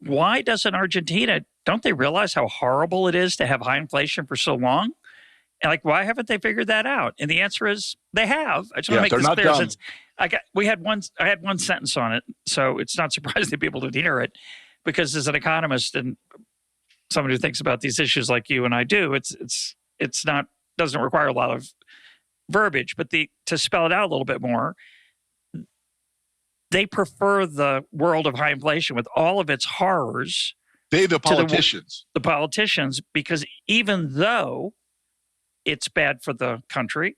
why doesn't Argentina, don't they realize how horrible it is to have high inflation for so long? And like, why haven't they figured that out? And the answer is they have. I just want to make this clear. Since I had one sentence on it, so it's not surprising that people didn't hear it, because as an economist and somebody who thinks about these issues like you and I do, it's not, doesn't require a lot of verbiage. But to spell it out a little bit more, they prefer the world of high inflation with all of its horrors. The politicians. The politicians, because even though it's bad for the country,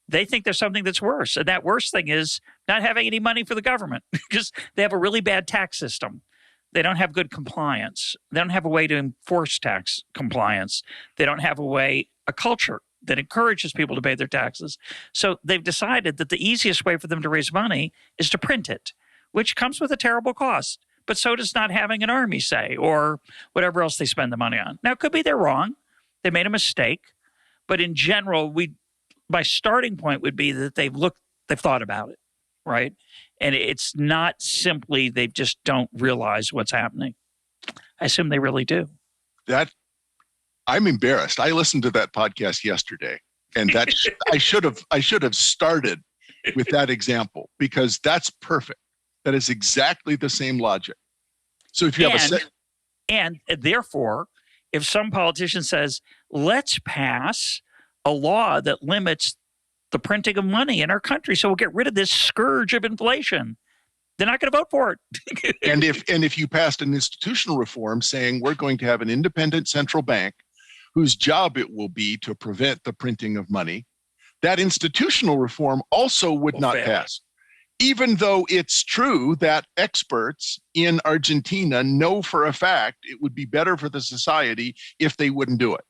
they think there's something that's worse. And that worst thing is not having any money for the government, because they have a really bad tax system. They don't have good compliance. They don't have a way to enforce tax compliance. They don't have a culture that encourages people to pay their taxes. So they've decided that the easiest way for them to raise money is to print it, which comes with a terrible cost. But so does not having an army, say, or whatever else they spend the money on. Now, it could be they're wrong. They made a mistake. But in general, my starting point would be that they've thought about it, right? And it's not simply they just don't realize what's happening. I assume they really do. I'm embarrassed. I listened to that podcast yesterday, and that I should have started with that example, because that's perfect. That is exactly the same logic. So if you and therefore, if some politician says, let's pass a law that limits the printing of money in our country so we'll get rid of this scourge of inflation, they're not going to vote for it. and if you passed an institutional reform saying we're going to have an independent central bank whose job it will be to prevent the printing of money, that institutional reform also would not pass. Even though it's true that experts in Argentina know for a fact it would be better for the society if they wouldn't do it.